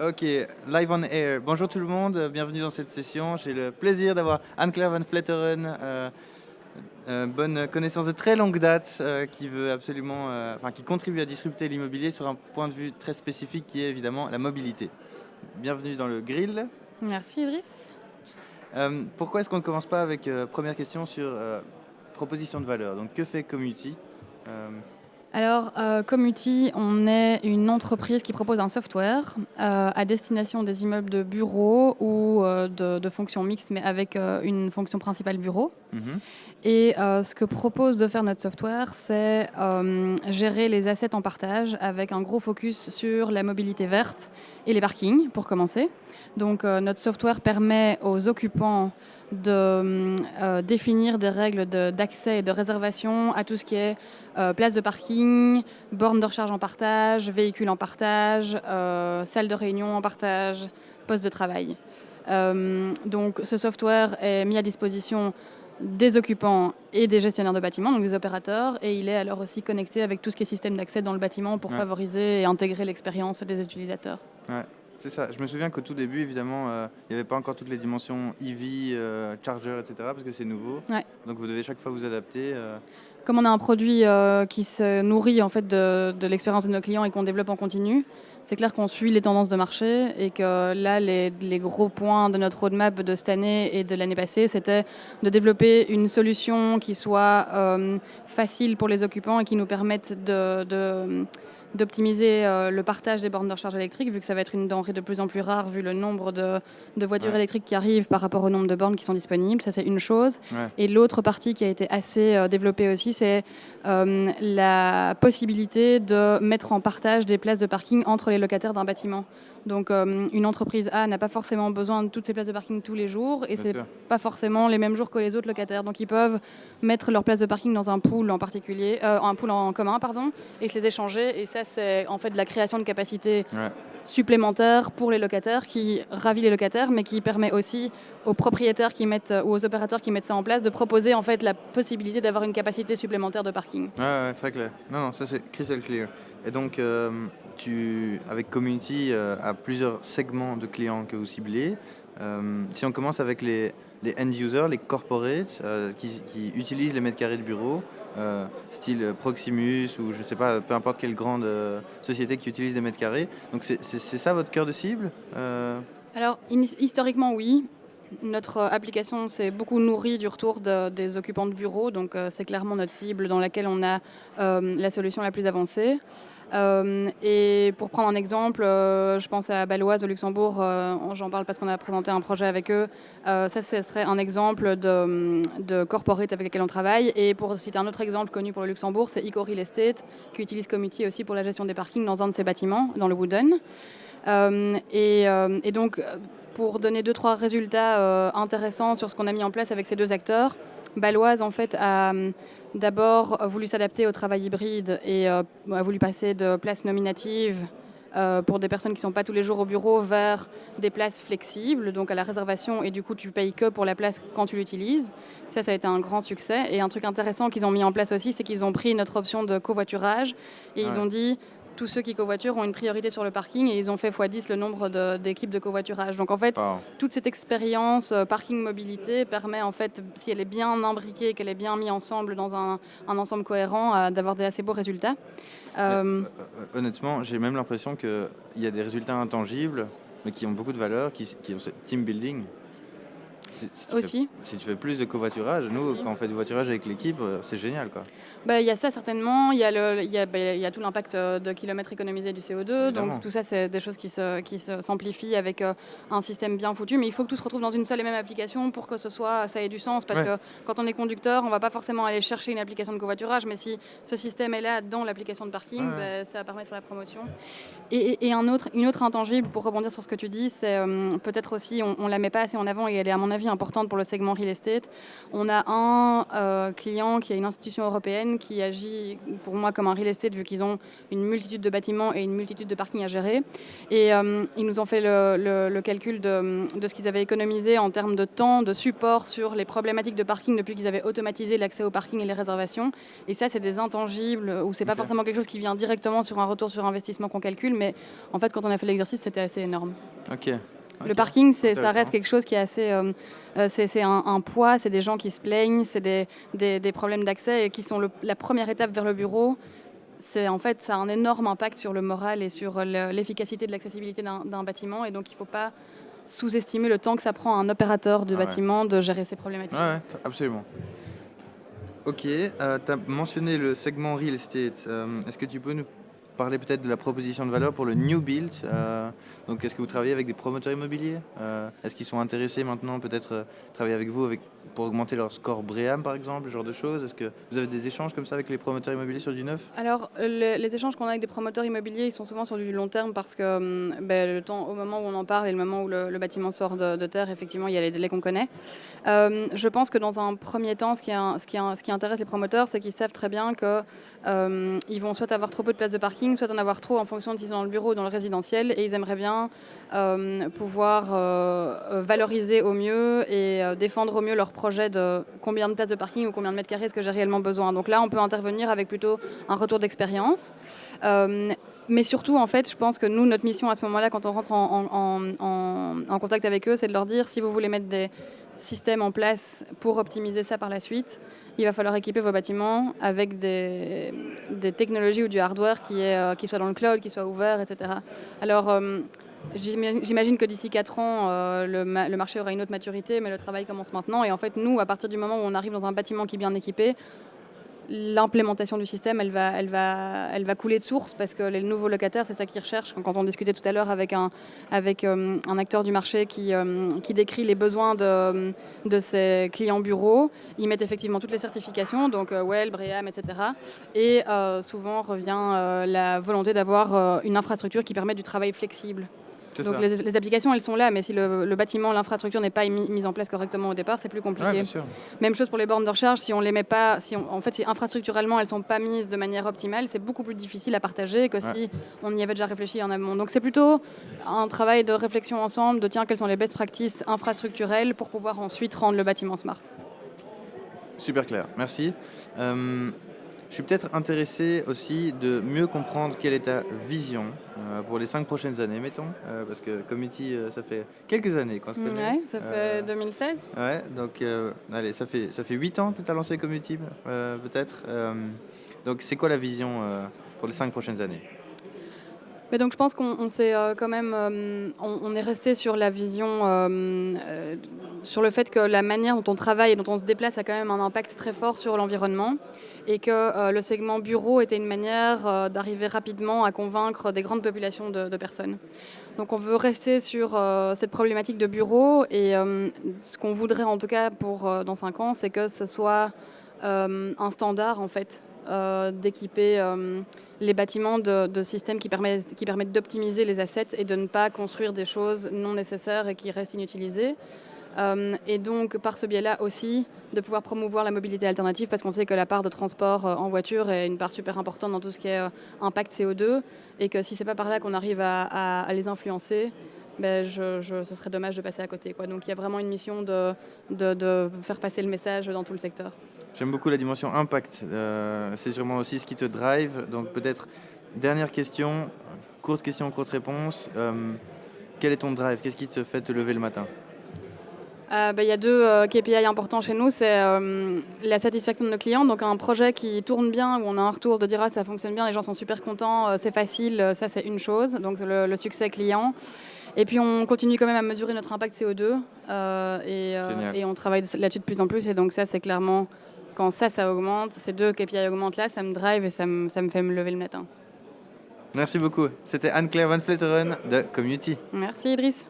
Ok, live on air. Bonjour tout le monde, bienvenue dans cette session. J'ai le plaisir d'avoir Anne-Claire Van Vletteren, bonne connaissance de très longue date, qui veut absolument, qui contribue à disrupter l'immobilier sur un point de vue très spécifique qui est évidemment la mobilité. Bienvenue dans le grill. Merci Idriss. Pourquoi est-ce qu'on ne commence pas avec première question sur proposition de valeur? Donc que fait Community? Alors, Community, on est une entreprise qui propose un software à destination des immeubles de bureaux ou de fonctions mixtes, mais avec une fonction principale bureau. Mhm. Et ce que propose de faire notre software, c'est gérer les assets en partage avec un gros focus sur la mobilité verte et les parkings, pour commencer. Donc, notre software permet aux occupants de définir des règles d'accès et de réservation à tout ce qui est place de parking, borne de recharge en partage, véhicules en partage, salle de réunion en partage, poste de travail. Donc ce software est mis à disposition des occupants et des gestionnaires de bâtiments, donc des opérateurs, et il est alors aussi connecté avec tout ce qui est système d'accès dans le bâtiment pour favoriser et intégrer l'expérience des utilisateurs. Ouais. C'est ça, je me souviens qu'au tout début, évidemment, il n'y avait pas encore toutes les dimensions EV, charger, etc., parce que c'est nouveau. Ouais. Donc vous devez chaque fois vous adapter. Comme on a un produit qui se nourrit en fait de l'expérience de nos clients et qu'on développe en continu, c'est clair qu'on suit les tendances de marché et que là, les gros points de notre roadmap de cette année et de l'année passée, c'était de développer une solution qui soit facile pour les occupants et qui nous permette d'optimiser le partage des bornes de recharge électrique, vu que ça va être une denrée de plus en plus rare, vu le nombre de voitures électriques qui arrivent par rapport au nombre de bornes qui sont disponibles. Ça, c'est une chose. Ouais. Et l'autre partie qui a été assez développée aussi, c'est la possibilité de mettre en partage des places de parking entre les locataires d'un bâtiment. Donc, une entreprise A n'a pas forcément besoin de toutes ces places de parking tous les jours, et c'est pas forcément les mêmes jours que les autres locataires. Donc, ils peuvent mettre leurs places de parking dans un pool en particulier, un pool en commun, pardon, et se les échanger. Et ça, c'est en fait de la création de capacités supplémentaires pour les locataires, qui ravit les locataires, mais qui permet aussi aux propriétaires qui mettent ou aux opérateurs qui mettent ça en place de proposer en fait la possibilité d'avoir une capacité supplémentaire de parking. Ouais, très clair. Non, ça c'est crystal clear. Et donc, tu, avec Community, as plusieurs segments de clients que vous ciblez. Si on commence avec les end-users, les corporates, qui utilisent les mètres carrés de bureau, style Proximus ou je sais pas, peu importe quelle grande société qui utilise des mètres carrés. Donc c'est ça votre cœur de cible? Alors, historiquement, oui. Notre application s'est beaucoup nourrie du retour des occupants de bureaux, donc c'est clairement notre cible dans laquelle on a la solution la plus avancée. Et pour prendre un exemple, je pense à Baloise au Luxembourg, j'en parle parce qu'on a présenté un projet avec eux. Ça, ce serait un exemple de corporate avec lequel on travaille. Et pour citer un autre exemple connu pour le Luxembourg, c'est Eco Real Estate, qui utilise Community aussi pour la gestion des parkings dans un de ses bâtiments, dans le Wooden. Et donc, pour donner 2-3 résultats intéressants sur ce qu'on a mis en place avec ces deux acteurs, Baloise, en fait, a d'abord voulu s'adapter au travail hybride et a voulu passer de places nominatives pour des personnes qui ne sont pas tous les jours au bureau vers des places flexibles, donc à la réservation, et du coup, tu payes que pour la place quand tu l'utilises. Ça a été un grand succès. Et un truc intéressant qu'ils ont mis en place aussi, c'est qu'ils ont pris notre option de covoiturage et ils ont dit tous ceux qui covoiturent ont une priorité sur le parking, et ils ont fait x10 le nombre d'équipes de covoiturage. Donc en fait, toute cette expérience parking-mobilité permet, en fait, si elle est bien imbriquée, qu'elle est bien mise ensemble dans un ensemble cohérent, d'avoir des assez beaux résultats. Honnêtement, j'ai même l'impression qu'il y a des résultats intangibles, mais qui ont beaucoup de valeur, qui ont ce team building. Si tu fais plus de covoiturage, nous, quand on fait du voiturage avec l'équipe, c'est génial, quoi. Il y a ça certainement, il y a tout l'impact de kilomètres économisés du CO2, Évidemment. donc tout ça c'est des choses qui s'amplifient avec un système bien foutu, mais il faut que tout se retrouve dans une seule et même application pour que ça ait du sens, parce que quand on est conducteur, on va pas forcément aller chercher une application de covoiturage, mais si ce système est là dans l'application de parking, ça permet de faire la promotion. Et une autre intangible, pour rebondir sur ce que tu dis, c'est peut-être aussi, on la met pas assez en avant, et elle est à mon avis avis, importante pour le segment real estate. On a un client qui est une institution européenne qui agit pour moi comme un real estate vu qu'ils ont une multitude de bâtiments et une multitude de parkings à gérer. Et ils nous ont fait le calcul de ce qu'ils avaient économisé en termes de temps, de support sur les problématiques de parking depuis qu'ils avaient automatisé l'accès au parking et les réservations. Et ça, c'est des intangibles où c'est pas forcément quelque chose qui vient directement sur un retour sur investissement qu'on calcule, mais en fait, quand on a fait l'exercice, c'était assez énorme. Ok. Le parking, ça Intéressant. reste quelque chose qui est assez... c'est un poids, c'est des gens qui se plaignent, c'est des problèmes d'accès et qui sont la première étape vers le bureau. En fait, ça a un énorme impact sur le moral et sur l'efficacité de l'accessibilité d'un bâtiment. Et donc, il ne faut pas sous-estimer le temps que ça prend à un opérateur de bâtiment de gérer ces problématiques. Ouais, absolument. Ok, tu as mentionné le segment real estate. Est-ce que tu peux nous parler peut-être de la proposition de valeur pour le new build? Donc, est-ce que vous travaillez avec des promoteurs immobiliers? Est-ce qu'ils sont intéressés maintenant peut-être travailler avec vous pour augmenter leur score BREEAM par exemple, ce genre de choses? Est-ce que vous avez des échanges comme ça avec les promoteurs immobiliers sur du neuf? Alors, les échanges qu'on a avec des promoteurs immobiliers, ils sont souvent sur du long terme parce que le temps, au moment où on en parle et le moment où le bâtiment sort de terre, effectivement, il y a les délais qu'on connaît. Je pense que dans un premier temps, ce qui intéresse les promoteurs, c'est qu'ils savent très bien qu'ils vont soit avoir trop peu de places de parking, soit en avoir trop en fonction de s'ils sont dans le bureau ou dans le résidentiel, et ils aimeraient bien pouvoir valoriser au mieux et défendre au mieux leur projet de combien de places de parking ou combien de mètres carrés est-ce que j'ai réellement besoin. Donc là, on peut intervenir avec plutôt un retour d'expérience. Mais surtout, en fait, je pense que nous, notre mission à ce moment-là, quand on rentre en contact avec eux, c'est de leur dire, si vous voulez mettre des systèmes en place pour optimiser ça par la suite, il va falloir équiper vos bâtiments avec des technologies ou du hardware qui soit dans le cloud, qui soit ouvert, etc. Alors, j'imagine que d'ici 4 ans, le marché aura une autre maturité, mais le travail commence maintenant. Et en fait, nous, à partir du moment où on arrive dans un bâtiment qui est bien équipé, l'implémentation du système, elle va couler de source parce que les nouveaux locataires, c'est ça qu'ils recherchent. Quand on discutait tout à l'heure avec un acteur du marché qui décrit les besoins de ses clients bureaux, ils mettent effectivement toutes les certifications, donc WELL, BREEAM, etc. Et souvent revient la volonté d'avoir une infrastructure qui permet du travail flexible. Donc les applications, elles sont là, mais si le bâtiment, l'infrastructure n'est pas mise en place correctement au départ, c'est plus compliqué. Ouais, bien sûr. Même chose pour les bornes de recharge, si on les met pas, si infrastructurellement elles sont pas mises de manière optimale, c'est beaucoup plus difficile à partager que si on y avait déjà réfléchi en amont. Donc c'est plutôt un travail de réflexion ensemble, de quelles sont les best practices infrastructurelles pour pouvoir ensuite rendre le bâtiment smart. Super clair, merci. Je suis peut-être intéressé aussi de mieux comprendre quelle est ta vision pour les 5 prochaines années, mettons, parce que Community, ça fait quelques années qu'on se connaît. Ouais, ça fait 2016. Ouais, donc allez, ça fait 8 ans que tu as lancé Community, peut-être. Donc c'est quoi la vision pour les 5 prochaines années? Mais donc je pense qu'on s'est quand même, on est resté sur la vision, sur le fait que la manière dont on travaille et dont on se déplace a quand même un impact très fort sur l'environnement et que le segment bureau était une manière d'arriver rapidement à convaincre des grandes populations de personnes. Donc on veut rester sur cette problématique de bureau et ce qu'on voudrait en tout cas pour dans 5 ans, c'est que ce soit un standard en fait d'équiper les bâtiments de systèmes qui permettent d'optimiser les assets et de ne pas construire des choses non nécessaires et qui restent inutilisées. Et donc, par ce biais-là aussi, de pouvoir promouvoir la mobilité alternative parce qu'on sait que la part de transport en voiture est une part super importante dans tout ce qui est impact CO2 et que si ce n'est pas par là qu'on arrive à les influencer, ce serait dommage de passer à côté, quoi. Donc, il y a vraiment une mission de faire passer le message dans tout le secteur. J'aime beaucoup la dimension impact. C'est sûrement aussi ce qui te drive. Donc peut-être, dernière question, courte réponse. Quel est ton drive? Qu'est-ce qui te fait te lever le matin? Il y a 2 KPI importants chez nous. C'est la satisfaction de nos clients. Donc un projet qui tourne bien, où on a un retour de dire « ça fonctionne bien, les gens sont super contents, c'est facile », ça c'est une chose. Donc le succès client. Et puis on continue quand même à mesurer notre impact CO2 et on travaille là-dessus de plus en plus. Et donc ça c'est clairement... Quand ça augmente, ces 2 KPI augmentent là, ça me drive et ça me fait me lever le matin. Merci beaucoup. C'était Anne-Claire Van Vleteren de Community. Merci Idriss.